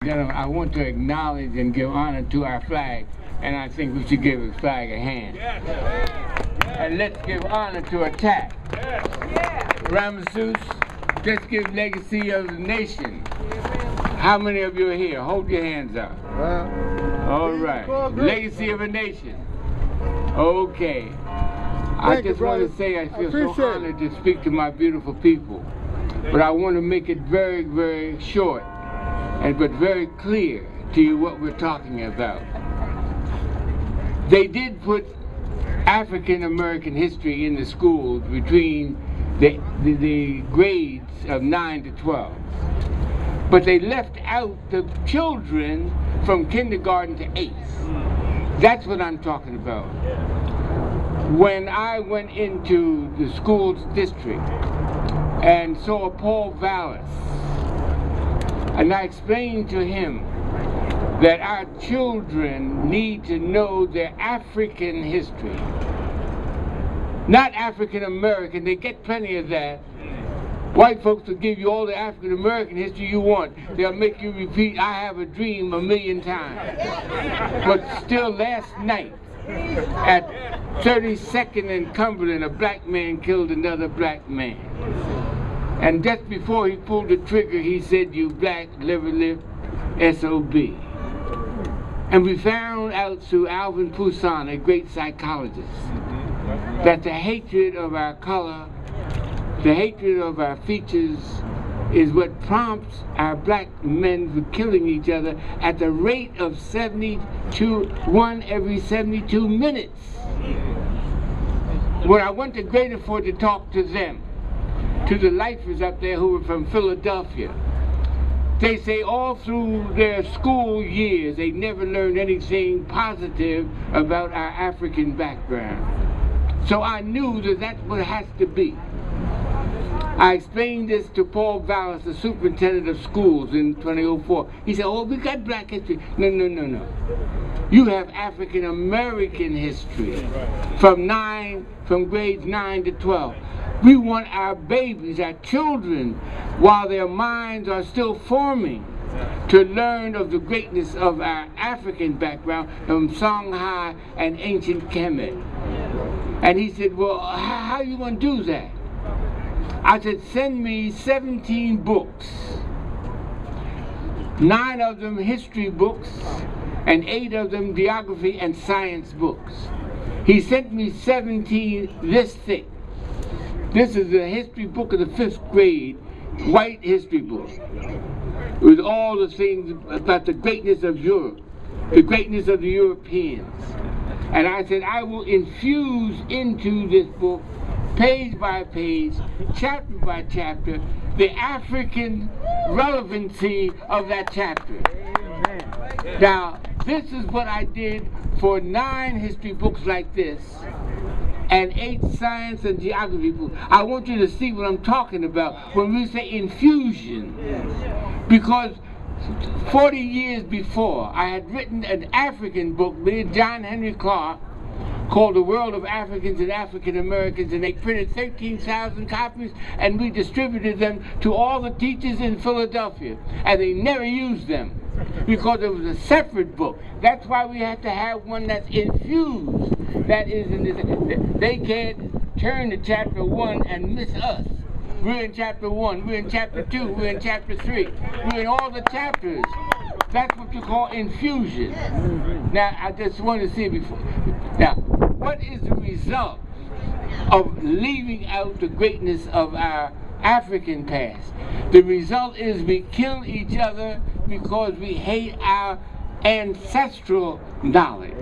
Gentlemen, I want to acknowledge and give honor to our flag, and I think we should give the flag a hand. And let's give honor to ATAC. Ramesses, let's give legacy of the nation. How many of you are here? Hold your hands up. All right. Legacy of a nation. Okay. I just want to say I feel so honored to speak to my beautiful people. But I want to make it very, very short, but very clear to you what we're talking about. They did put African American history in the schools between the grades of 9 to 12. But they left out the children from kindergarten to 8th. That's what I'm talking about. When I went into the school's district and saw Paul Vallis, and I explained to him that our children need to know their African history. Not African American, they get plenty of that. White folks will give you all the African American history you want. They'll make you repeat, I have a dream, 1,000,000 times. But still last night, at 32nd and Cumberland, a black man killed another black man. And just before he pulled the trigger, he said, "You black, liver lip, SOB." And we found out through Alvin Poussin, a great psychologist, that the hatred of our color, the hatred of our features, is what prompts our black men for killing each other at the rate of 1 every 72 minutes. When I went to Greater Fort to talk to them, to the lifers up there who were from Philadelphia, they say all through their school years they never learned anything positive about our African background. So I knew that that's what it has to be. I explained this to Paul Vallis, the superintendent of schools in 2004. He said, "Oh, we got black history." No. You have African American history from grades 9 to 12. We want our babies, our children, while their minds are still forming, to learn of the greatness of our African background from Songhai and ancient Kemet. And he said, "Well, how are you going to do that?" I said, "Send me 17 books, 9 of them history books, and 8 of them geography and science books." He sent me 17 this thick. This is a history book of the 5th grade, white history book, with all the things about the greatness of Europe, the greatness of the Europeans. And I said, I will infuse into this book, page by page, chapter by chapter, the African relevancy of that chapter. Now, this is what I did for 9 history books like this, and 8 science and geography books. I want you to see what I'm talking about when we say infusion. Because 40 years before, I had written an African book with John Henry Clark called The World of Africans and African Americans, and they printed 13,000 copies, and we distributed them to all the teachers in Philadelphia, and they never used them because it was a separate book. That's why we have to have one that's infused. That is, they can't turn to chapter 1 and miss us. We're in chapter 1, we're in chapter 2, we're in chapter 3, we're in all the chapters. That's what you call infusion. Now, I just want to see before. Now, what is the result of leaving out the greatness of our African past? The result is we kill each other because we hate our ancestral knowledge.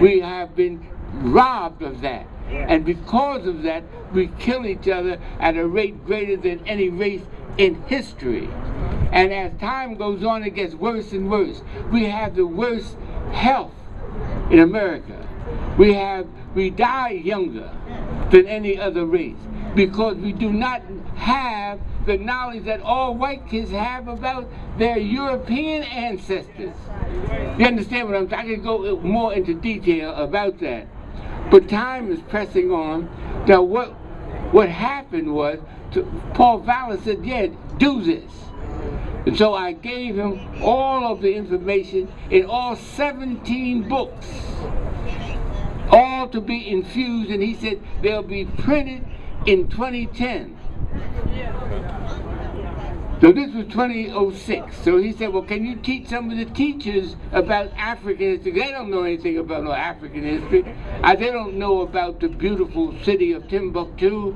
We have been robbed of that. And because of that, we kill each other at a rate greater than any race in history. And as time goes on, it gets worse and worse. We have the worst health in America. We die younger than any other race because we do not have the knowledge that all white kids have about their European ancestors. You understand what I'm saying? I can go more into detail about that. But time is pressing on. Now what happened was, Paul Vallis said, "Yeah, do this." And so I gave him all of the information in all 17 books, all to be infused, and he said they'll be printed in 2010. So this was 2006. So he said, well, can you teach some of the teachers about African history? They don't know anything about no African history. They don't know about the beautiful city of Timbuktu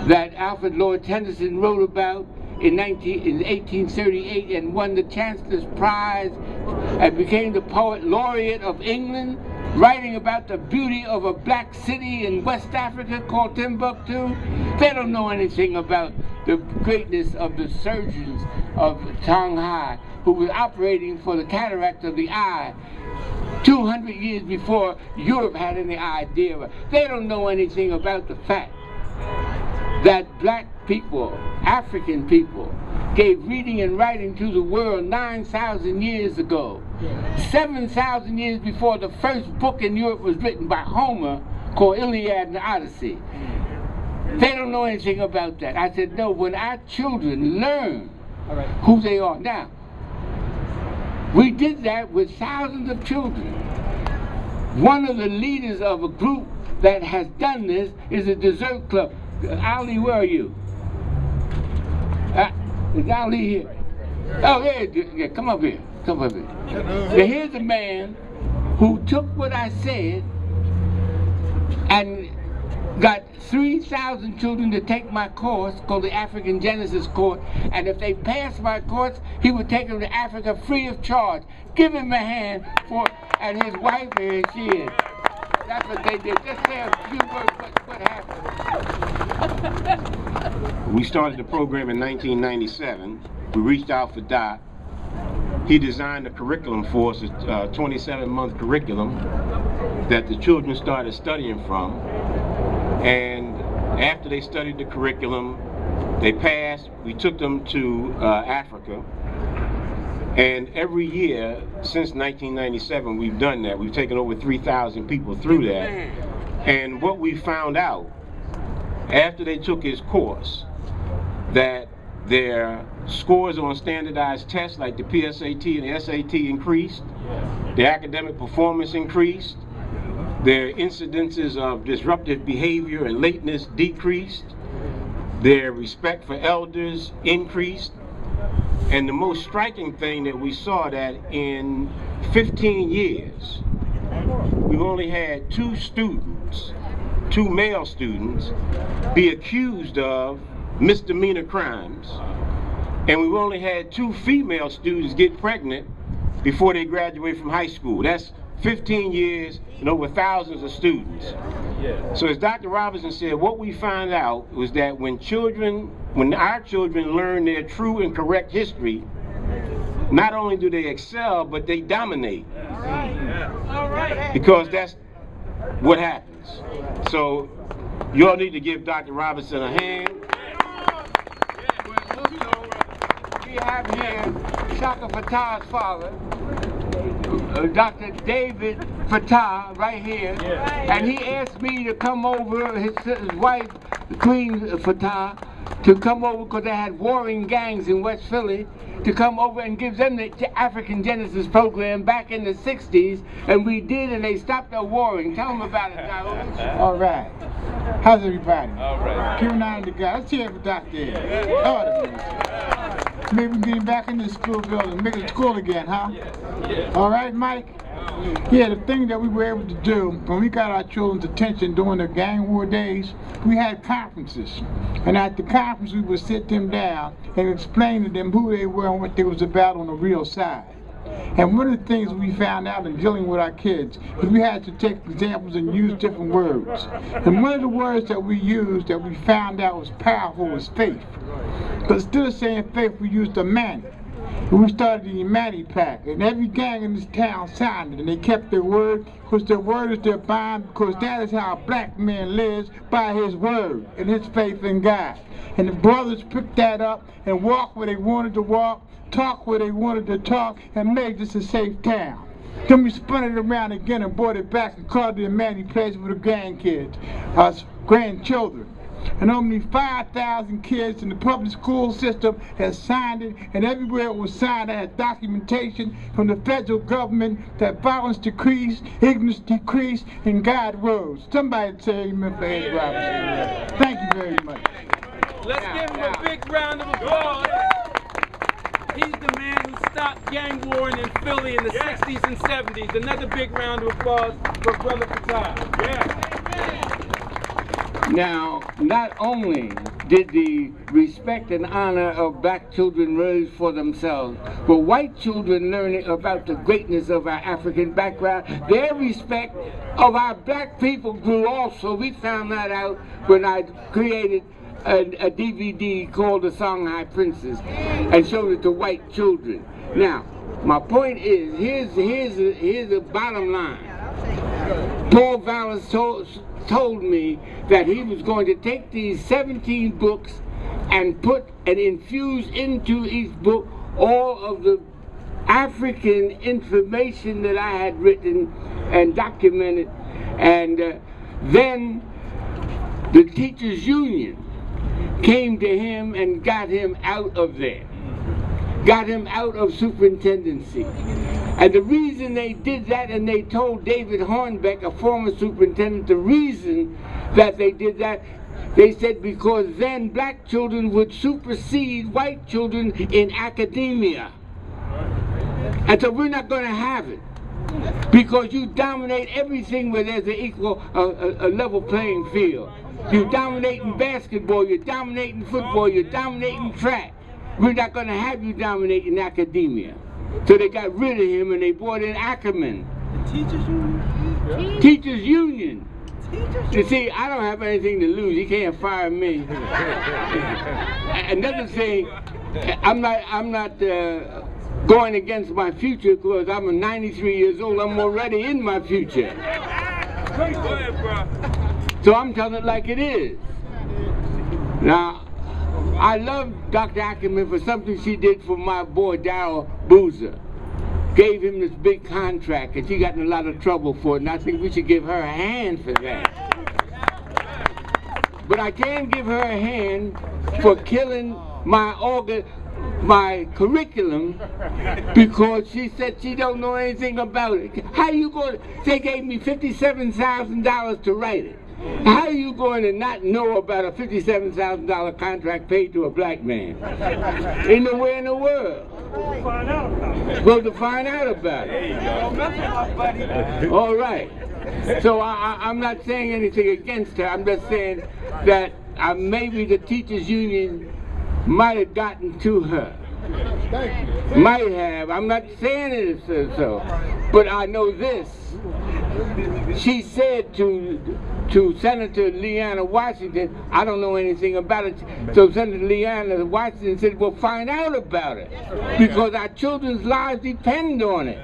that Alfred Lord Tennyson wrote about in 1838 and won the Chancellor's Prize and became the poet laureate of England, writing about the beauty of a black city in West Africa called Timbuktu. They don't know anything about the greatness of the surgeons of Shanghai who were operating for the cataract of the eye 200 years before Europe had any idea of it. They don't know anything about the fact that black people, African people, gave reading and writing to the world 9,000 years ago. 7,000 years before the first book in Europe was written by Homer called Iliad and Odyssey. They don't know anything about that. I said, no, when our children learn who they are. Now, we did that with thousands of children. One of the leaders of a group that has done this is a dessert club. Ali, where are you? Is Ali here? Oh, yeah, come up here. Come up here. Now, here's a man who took what I said and got 3,000 children to take my course called the African Genesis course, and if they passed my course, he would take them to Africa free of charge. Give him a hand for, and his wife, here she is. That's what they did. Just say a few words what happened. We started the program in 1997. We reached out for Doc. He designed a curriculum for us, a 27-month curriculum that the children started studying from. And after they studied the curriculum, they passed. We took them to Africa. And every year since 1997, we've done that. We've taken over 3,000 people through that. And what we found out, after they took his course, that their scores on standardized tests like the PSAT and the SAT increased, their academic performance increased, their incidences of disruptive behavior and lateness decreased, their respect for elders increased, and the most striking thing that we saw that in 15 years, we've only had 2 students, 2 male students, be accused of misdemeanor crimes, and we've only had 2 female students get pregnant before they graduate from high school. That's 15 years and over thousands of students. So as Dr. Robinson said, what we found out was that when our children learn their true and correct history, not only do they excel, but they dominate. Because that's what happens. So you all need to give Dr. Robinson a hand. We have here Shaka Fatah's father, Dr. David Fatah, right here, and he asked me to come over, his wife, Queen Fatah, to come over because they had warring gangs in West Philly, to come over and give them the African Genesis program back in the 60s, and we did, and they stopped their warring. Tell them about it, Daoud. All right. How's everybody? All right. Giving honor to God. Let's hear it for Dr. Maybe we can get him back in the school building, make it school again, huh? Yeah. All right, Mike? Yeah, the thing that we were able to do when we got our children's attention during the gang war days, we had conferences. And at the conference, we would sit them down and explain to them who they were and what they was about on the real side. And one of the things we found out in dealing with our kids is we had to take examples and use different words. And one of the words that we used that we found out was powerful was faith. But instead of saying faith, we used the Manny. And we started the Manny Pack. And every gang in this town signed it. And they kept their word, because their word is their bond, because that is how a black man lives, by his word and his faith in God. And the brothers picked that up and walked where they wanted to walk, talk where they wanted to talk, and made this a safe town. Then we spun it around again and brought it back and called it a Manny Place for the grandkids, us grandchildren. and only 5,000 kids in the public school system has signed it, and everywhere it was signed, has documentation from the federal government that violence decreased, ignorance decreased, and God rose. Somebody say amen for Ed Robinson. Thank you very much. Let's give him a big round of applause. He's the man who stopped gang warring in Philly in the 60s and 70s. Another big round of applause for Brother Fattah. Now, not only did the respect and honor of black children rise for themselves, but white children learning about the greatness of our African background, their respect of our black people grew also. We found that out when I created a DVD called The Songhai Princess and showed it to white children. Now, my point is, here's the bottom line. Paul Vallis told me that he was going to take these 17 books and infuse into each book all of the African information that I had written and documented, and then the teachers union came to him and got him out of there, got him out of superintendency. And the reason they did that, and they told David Hornbeck, a former superintendent, the reason that they did that, they said because then black children would supersede white children in academia. And so we're not going to have it, because you dominate everything where there's a level playing field. You dominate in basketball, you dominate in football, you dominate in track. We're not going to have you dominate in academia. So they got rid of him and they brought in Ackerman. The teachers union? Teachers union. You see, I don't have anything to lose. He can't fire me. Another thing, I'm not going against my future, because I'm 93 years old. I'm already in my future. Go ahead, bro. So I'm telling it like it is. Now, I love Dr. Ackerman for something she did for my boy Darryl Boozer. Gave him this big contract, and she got in a lot of trouble for it, and I think we should give her a hand for that. But I can't give her a hand for killing my curriculum, because she said she don't know anything about it. How you going to, they gave me $57,000 to write it. How are you going to not know about a $57,000 contract paid to a black man? Ain't nowhere in the world. Supposed to find out about it. All right. So I'm not saying anything against her. I'm just saying that maybe the teachers union might have gotten to her. Might have. I'm not saying it is so. But I know this. She said to Senator Leanna Washington, I don't know anything about it. So Senator Leanna Washington said, well, find out about it, because our children's lives depend on it.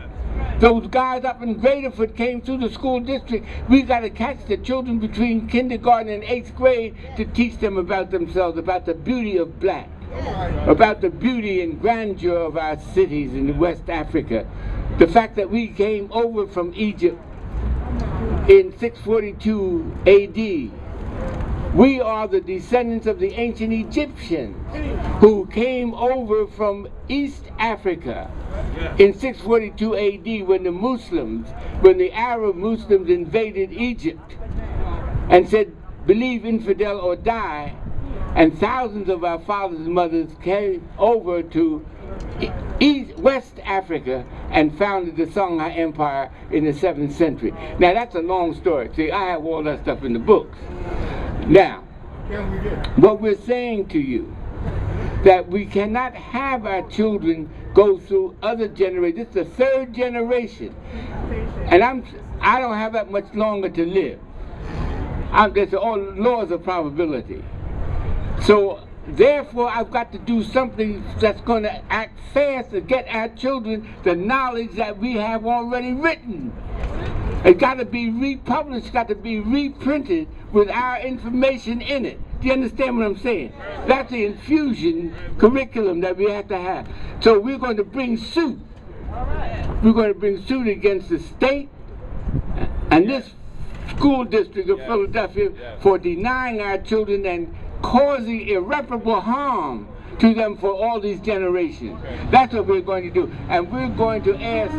Those guys up in Graterford came through the school district. We got to catch the children between kindergarten and 8th grade to teach them about themselves, about the beauty of black, about the beauty and grandeur of our cities in West Africa. The fact that we came over from Egypt in 642 AD. We are the descendants of the ancient Egyptians who came over from East Africa in 642 AD when the Arab Muslims invaded Egypt and said, believe infidel or die, and thousands of our fathers and mothers came over to West Africa and founded the Songhai Empire in the 7th century. Now that's a long story. See, I have all that stuff in the books. Now, what we're saying to you, that we cannot have our children go through other generations. This is the 3rd generation. And I don't have that much longer to live. There's all laws of probability. So therefore, I've got to do something that's going to act fast to get our children the knowledge that we have already written. It's got to be republished, got to be reprinted with our information in it. Do you understand what I'm saying? That's the infusion curriculum that we have to have. So we're going to bring suit. We're going to bring suit against the state, and this school district of Philadelphia for denying our children and causing irreparable harm to them for all these generations. That's what we're going to do. And we're going to ask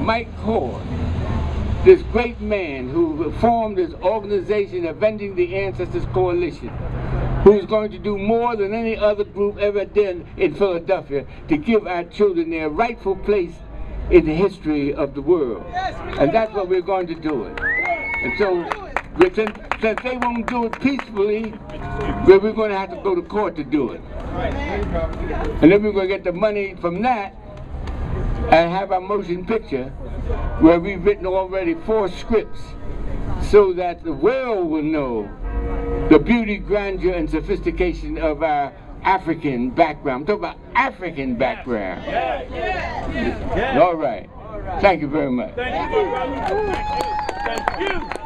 Mike Coard, this great man who formed this organization, Avenging the Ancestors Coalition, who's going to do more than any other group ever did in Philadelphia to give our children their rightful place in the history of the world. And that's what we're going to do it. And so, since they won't do it peacefully, we're going to have to go to court to do it. And then we're going to get the money from that and have our motion picture where we've written already 4 scripts so that the world will know the beauty, grandeur, and sophistication of our African background. I'm talking about African background. All right. Thank you very much. Thank you. Thank you.